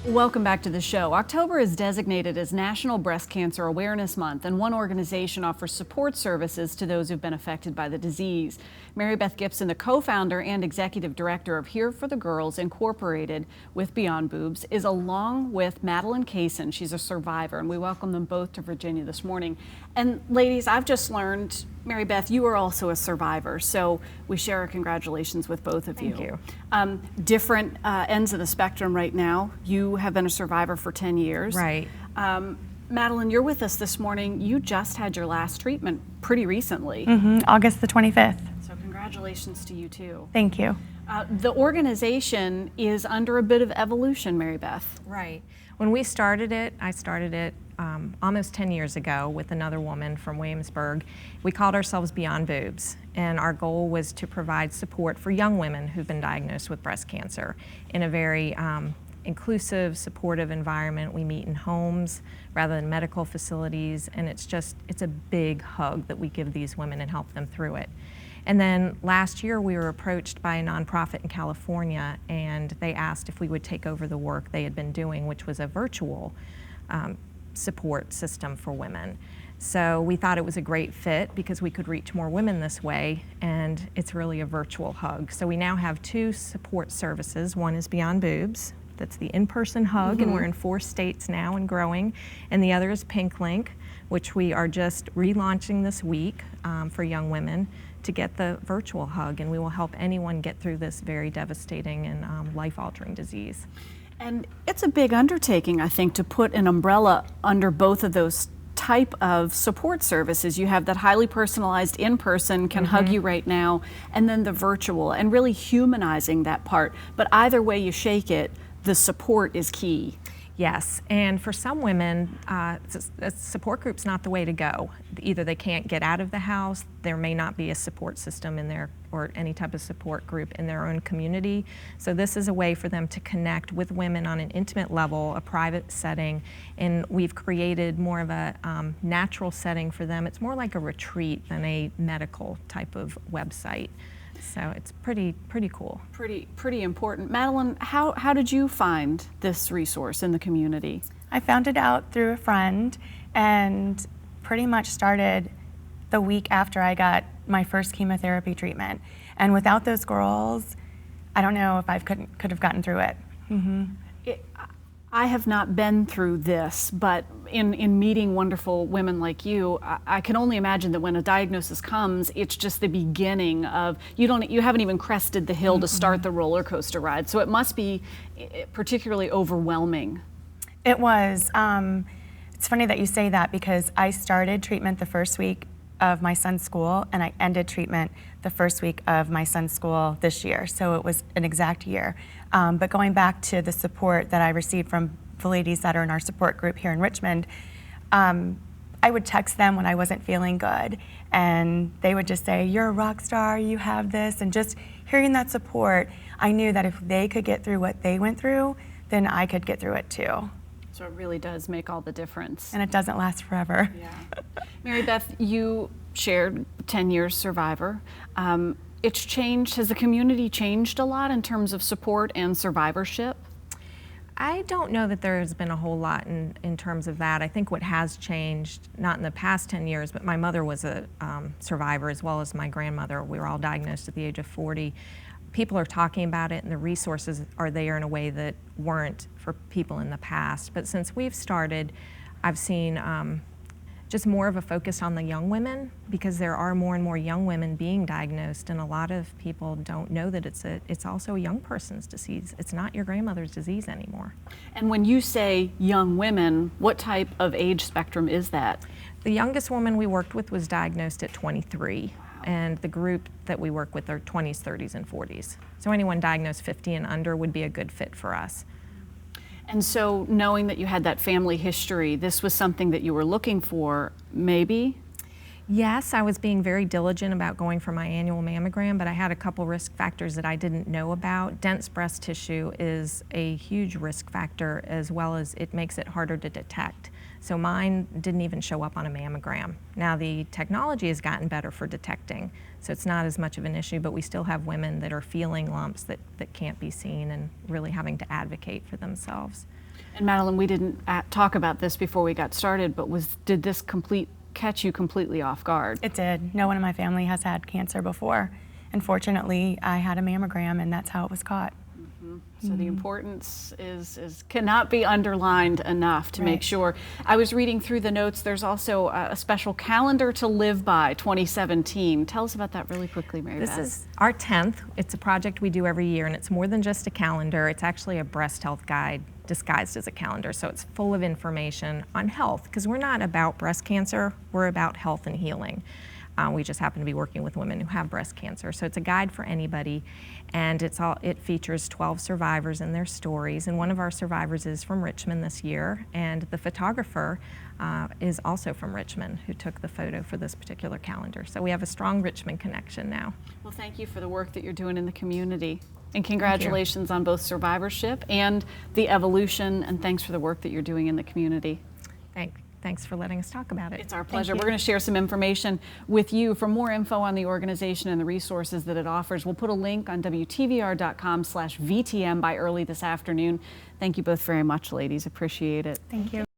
Welcome back to the show. October is designated as National Breast Cancer Awareness Month, and one organization offers support services to those who've been affected by the disease. Mary Beth Gibson, the co-founder and executive director of Here for the Girls Incorporated with Beyond Boobs, is along with Madeline Kaysen. She's a survivor, and we welcome them both to Virginia this morning. And ladies, I've just learned, Mary Beth, you are also a survivor, so we share our congratulations with both of you. Thank you. Different ends of the spectrum right now. You have been a survivor for 10 years. Right. Madeline, you're with us this morning. You just had your last treatment pretty recently. August the 25th. So congratulations to you too. Thank you. The organization is under a bit of evolution, Mary Beth. Right. When we started it, I started it almost 10 years ago with another woman from Williamsburg. We called ourselves Beyond Boobs, and our goal was to provide support for young women who've been diagnosed with breast cancer in a very inclusive, supportive environment. We meet in homes rather than medical facilities, and it's a big hug that we give these women and help them through it. And then last year we were approached by a nonprofit in California, and they asked if we would take over the work they had been doing, which was a virtual support system for women. So we thought it was a great fit because we could reach more women this way, and it's really a virtual hug. So we now have two support services. One is Beyond Boobs, that's the in-person hug, and we're in 4 states now and growing. And the other is Pink Link, which we are just relaunching this week for young women to get the virtual hug, and we will help anyone get through this very devastating and life-altering disease. And it's a big undertaking, I think, to put an umbrella under both of those type of support services. You have that highly personalized in-person, can hug you right now, and then the virtual, and really humanizing that part. But either way you shake it, the support is key. Yes, and for some women, a support group's not the way to go. Either they can't get out of the house, there may not be a support system in there or any type of support group in their own community. So this is a way for them to connect with women on an intimate level, a private setting, and we've created more of a natural setting for them. It's more like a retreat than a medical type of website. So it's pretty cool. Pretty important. Madeline, how did you find this resource in the community? I found it out through a friend and pretty much started the week after I got my first chemotherapy treatment. And without those girls, I don't know if I could have gotten through it. I have not been through this, but in meeting wonderful women like you, I can only imagine that when a diagnosis comes, it's just the beginning of, you haven't even crested the hill to start the roller coaster ride. So it must be particularly overwhelming. It was. It's funny that you say that because I started treatment the first week of my son's school, and I ended treatment the first week of my son's school this year, so it was an exact year. But going back to the support that I received from the ladies that are in our support group here in Richmond, I would text them when I wasn't feeling good, and they would just say, "You're a rock star, you have this," and just hearing that support, I knew that if they could get through what they went through, then I could get through it too. So it really does make all the difference. And it doesn't last forever. Yeah. Mary Beth, you shared 10 years survivor. It's changed, has the community changed a lot in terms of support and survivorship? I don't know that there has been a whole lot in terms of that. I think what has changed, not in the past 10 years, but my mother was a survivor as well as my grandmother. We were all diagnosed at the age of 40. People are talking about it and the resources are there in a way that weren't for people in the past. But since we've started, I've seen just more of a focus on the young women because there are more and more young women being diagnosed, and a lot of people don't know that it's also a young person's disease. It's not your grandmother's disease anymore. And when you say young women, what type of age spectrum is that? The youngest woman we worked with was diagnosed at 23. And the group that we work with are 20s, 30s, and 40s. So anyone diagnosed 50 and under would be a good fit for us. And so knowing that you had that family history, this was something that you were looking for, maybe? Yes, I was being very diligent about going for my annual mammogram, but I had a couple risk factors that I didn't know about. Dense breast tissue is a huge risk factor, as well as it makes it harder to detect. So mine didn't even show up on a mammogram. Now the technology has gotten better for detecting, so it's not as much of an issue, but we still have women that are feeling lumps that can't be seen and really having to advocate for themselves. And Madeline, we didn't talk about this before we got started, but did this catch you completely off guard? It did. No one in my family has had cancer before. And fortunately, I had a mammogram, and that's how it was caught. So the importance cannot be underlined enough to make sure. I was reading through the notes. There's also a special calendar to live by 2017. Tell us about that really quickly, Mary Beth. This is our 10th. It's a project we do every year, and it's more than just a calendar. It's actually a breast health guide disguised as a calendar. So it's full of information on health, because we're not about breast cancer, we're about health and healing. We just happen to be working with women who have breast cancer. So it's a guide for anybody, and it features 12 survivors and their stories. And one of our survivors is from Richmond this year, and the photographer is also from Richmond, who took the photo for this particular calendar. So we have a strong Richmond connection now. Well, thank you for the work that you're doing in the community. And congratulations on both survivorship and the evolution, and thanks for the work that you're doing in the community. Thanks for letting us talk about it. It's our pleasure. We're going to share some information with you. For more info on the organization and the resources that it offers, we'll put a link on WTVR.com/VTM by early this afternoon. Thank you both very much, ladies. Appreciate it. Thank you.